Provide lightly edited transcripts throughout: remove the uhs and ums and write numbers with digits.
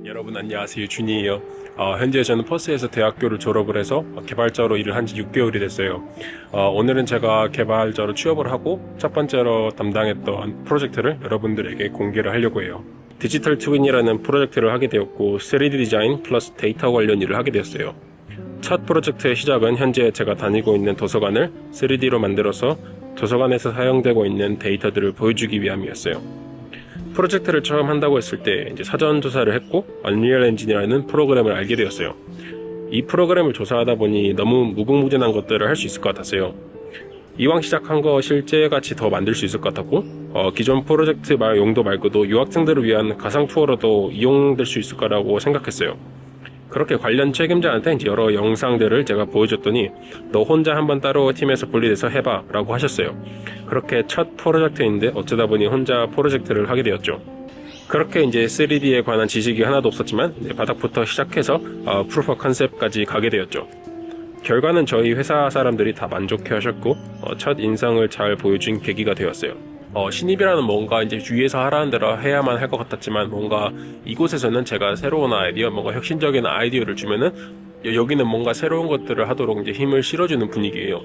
여러분 안녕하세요, 준이에요. 현재 저는 퍼스에서 대학교를 졸업을 해서 개발자로 일을 한 지 6개월이 됐어요. 오늘은 제가 개발자로 취업을 하고 첫 번째로 담당했던 프로젝트를 여러분들에게 공개를 하려고 해요. 디지털 트윈이라는 프로젝트를 하게 되었고 3D 디자인 플러스 데이터 관련 일을 하게 되었어요. 첫 프로젝트의 시작은 현재 제가 다니고 있는 도서관을 3D로 만들어서 도서관에서 사용되고 있는 데이터들을 보여주기 위함이었어요. 프로젝트를 처음 한다고 했을 때 이제 사전 조사를 했고 언리얼 엔진이라는 프로그램을 알게 되었어요. 이 프로그램을 조사하다 보니 너무 무궁무진한 것들을 할 수 있을 것 같았어요. 이왕 시작한 거 실제 같이 더 만들 수 있을 것 같았고 기존 프로젝트 용도 말고도 유학생들을 위한 가상 투어로도 이용될 수 있을 거라고 생각했어요. 그렇게 관련 책임자한테 이제 여러 영상들을 제가 보여줬더니 너 혼자 한번 따로 팀에서 분리돼서 해봐 라고 하셨어요. 그렇게 첫 프로젝트인데 어쩌다 보니 혼자 프로젝트를 하게 되었죠. 그렇게 이제 3D에 관한 지식이 하나도 없었지만 바닥부터 시작해서 프루프 컨셉까지 가게 되었죠. 결과는 저희 회사 사람들이 다 만족해 하셨고 첫 인상을 잘 보여준 계기가 되었어요. 신입이라는 뭔가 이제 주위에서 하라는 대로 해야만 할 것 같았지만 뭔가 이곳에서는 제가 새로운 아이디어, 뭔가 혁신적인 아이디어를 주면은 여기는 뭔가 새로운 것들을 하도록 이제 힘을 실어주는 분위기예요.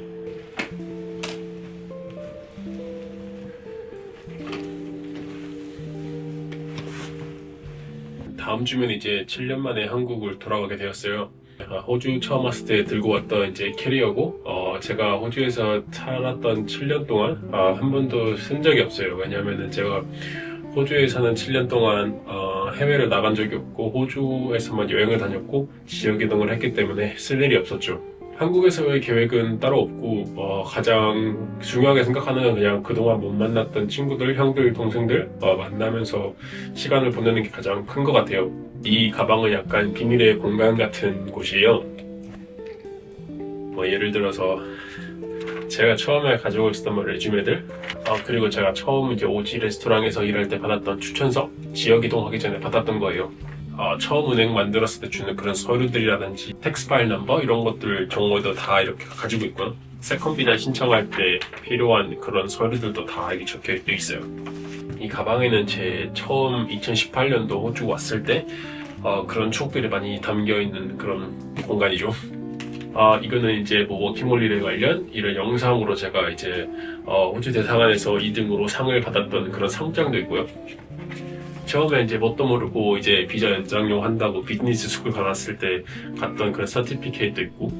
다음 주면 이제 7년 만에 한국을 돌아가게 되었어요. 호주 처음 왔을 때 들고 왔던 이제 캐리어고 제가 호주에서 살았던 7년 동안 한 번도 쓴 적이 없어요. 왜냐면은 제가 호주에 사는 7년 동안 해외를 나간 적이 없고 호주에서만 여행을 다녔고 지역 이동을 했기 때문에 쓸 일이 없었죠. 한국에서의 계획은 따로 없고 가장 중요하게 생각하는 건 그냥 그동안 못 만났던 친구들, 형들, 동생들 만나면서 시간을 보내는 게 가장 큰 것 같아요. 이 가방은 약간 비밀의 공간 같은 곳이에요. 예를 들어서 제가 처음에 가지고 있었던 레주메들 그리고 제가 처음 이제 오지 레스토랑에서 일할 때 받았던 추천서, 지역 이동하기 전에 받았던 거예요. 처음 은행 만들었을 때 주는 그런 서류들이라든지 텍스 파일 넘버 이런 것들 정보도 다 이렇게 가지고 있고요. 세컨비나 신청할 때 필요한 그런 서류들도 다 여기 적혀 있어요. 이 가방에는 제 처음 2018년도 호주 왔을 때 그런 추억들이 많이 담겨 있는 그런 공간이죠. 이거는 이제 워킹홀리데이 관련 이런 영상으로 제가 이제 호주 대사관에서 2등으로 상을 받았던 그런 상장도 있고요. 처음에 이제 뭣도 모르고 이제 비자 연장용 한다고 비즈니스 스쿨 가봤을 때 갔던 그런 서티피케이트도 있고,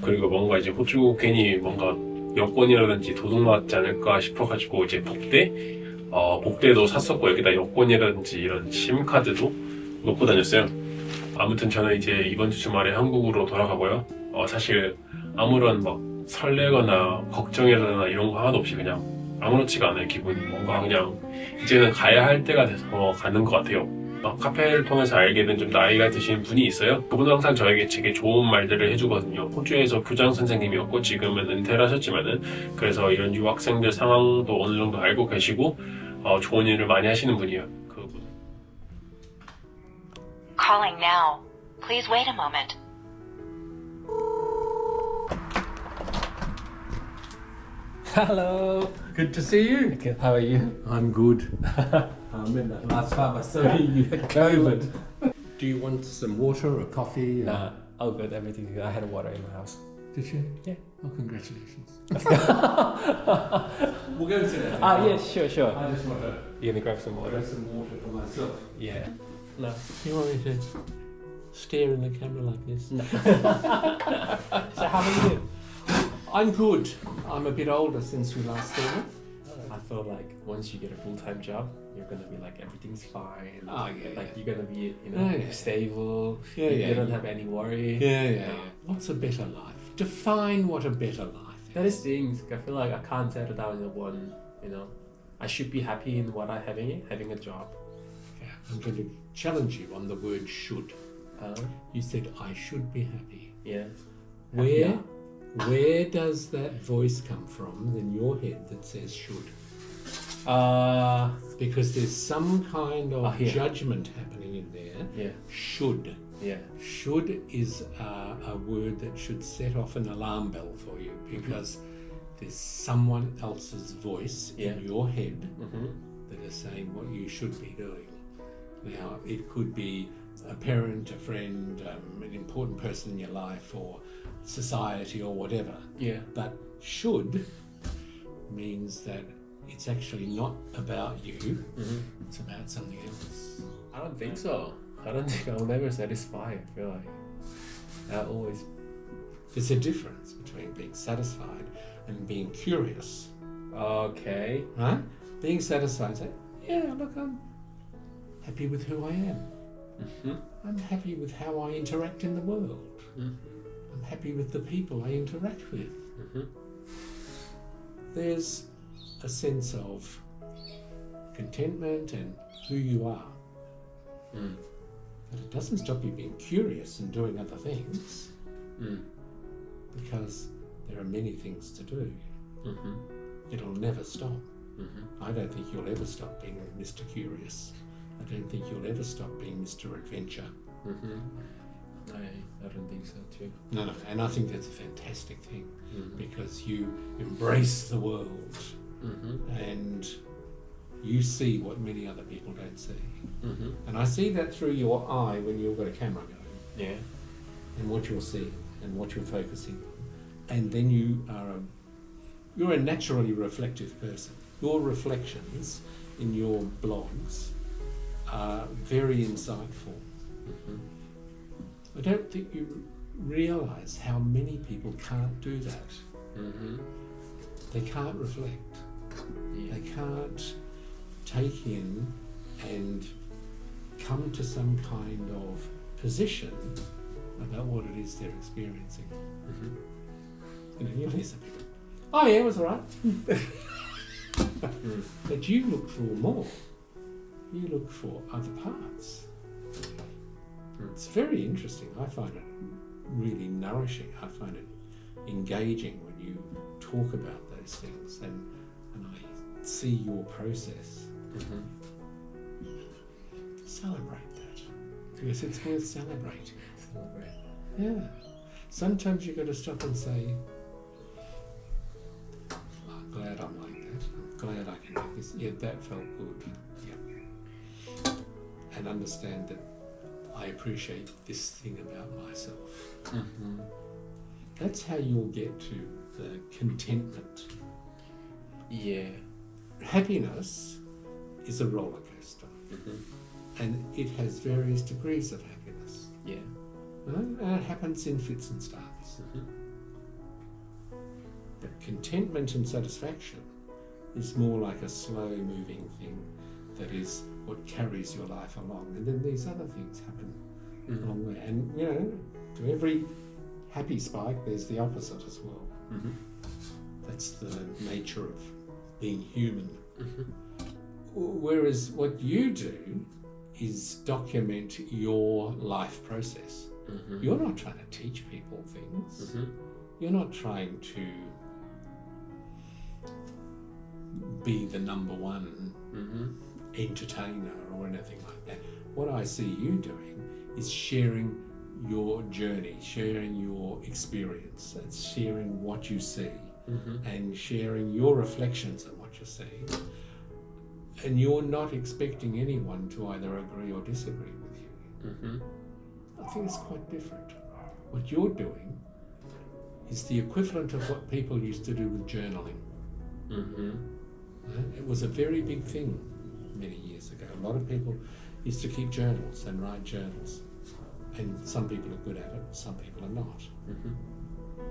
그리고 뭔가 이제 호주 괜히 뭔가 여권이라든지 도둑 맞지 않을까 싶어가지고 이제 복대도 샀었고 여기다 여권이라든지 이런 심카드도 놓고 다녔어요. 아무튼 저는 이제 이번 주 주말에 한국으로 돌아가고요. 사실 아무런 막 설레거나 걱정이라거나 이런 거 하나도 없이 그냥 아무렇지가 않은 기분이 뭔가 그냥 이제는 가야 할 때가 돼서 가는 것 같아요. 카페를 통해서 알게 된 좀 나이가 드신 분이 있어요. 그분은 항상 저에게 되게 좋은 말들을 해주거든요. 호주에서 교장 선생님이었고 지금은 은퇴를 하셨지만은 그래서 이런 유학생들 상황도 어느 정도 알고 계시고 좋은 일을 많이 하시는 분이에요. 그분. Calling now. Please wait a moment. Hello, good to see you. How are you? I'm good. I remember last time I saw you, you had COVID. Do you want some water or coffee? Nah, all good, everything good. I had water in my house. Did you? Yeah. Oh, congratulations. We'll go to that. Yeah, sure. I just want to You're gonna grab some water? grab some water for myself. Yeah. No. You want me to stare in the camera like this? No. So how are you? I'm good. I'm a bit older since we last saw it. I feel like once you get a full-time job, you're gonna be like everything's fine. Oh, yeah, Like you're gonna be, Oh, yeah. stable. Yeah, you yeah, don't yeah. have any worry. Yeah. What's a better life? Define what a better life is. That is things. I feel like I can't settle down in one. I should be happy in what I'm having a job. Yeah, I'm going to challenge you on the word should. You said, I should be happy. Yeah. Where does that voice come from in your head that says should? Because there's some kind of yeah. judgment happening in there. Yeah. Should. Yeah. Should is a word that should set off an alarm bell for you because there's someone else's voice in your head that is saying what you should be doing. Now, it could be a parent, a friend, an important person in your life, or society, or whatever. Yeah. But should means that it's actually not about you, it's about something else. I don't think so. I don't think I'll never satisfy. I feel like I always. There's a difference between being satisfied and being curious, Okay. right? Being satisfied, say, yeah, look, I'm happy with who I am. I'm happy with how I interact in the world. I'm happy with the people I interact with. There's a sense of contentment and who you are. But it doesn't stop you being curious and doing other things, because there are many things to do. It'll never stop. I don't think you'll ever stop being Mr. Curious. I don't think you'll ever stop being Mr. Adventure. I don't think so too. No, and I think that's a fantastic thing, because you embrace the world and you see what many other people don't see. And I see that through your eye when you've got a camera going. Yeah. And what you're seeing and what you're focusing on. And then you're a naturally reflective person. Your reflections in your blogs are very insightful. I don't think you realise how many people can't do that. They can't reflect. Yeah. They can't take in and come to some kind of position about what it is they're experiencing. You know, you hear some people, oh yeah, it was all right. But you look for more. You look for other parts. It's very interesting. I find it really nourishing. I find it engaging when you talk about those things, and I see your process. Celebrate that, because it's worth celebrating. Yeah. Sometimes you've got to stop and say, I'm glad I'm like that. I'm glad I can do this. Yeah, that felt good. Yeah. And understand that I appreciate this thing about myself. That's how you'll get to the contentment. Yeah. Happiness is a roller coaster, and it has various degrees of happiness. Yeah. And it happens in fits and starts. But contentment and satisfaction is more like a slow-moving thing that is what carries your life along. And then these other things happen along the way. And, you know, to every happy spike, there's the opposite as well. That's the nature of being human. Whereas what you do is document your life process. You're not trying to teach people things. You're not trying to be the number one entertainer or anything like that. What I see you doing is sharing your journey, sharing your experience, and sharing what you see, and sharing your reflections on what you see. And you're not expecting anyone to either agree or disagree with you. I think it's quite different. What you're doing is the equivalent of what people used to do with journaling. It was a very big thing many years ago. A lot of people used to keep journals and write journals. And some people are good at it, some people are not.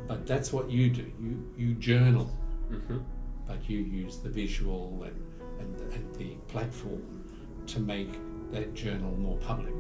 But that's what you do. You journal, but you use the visual and the platform to make that journal more public.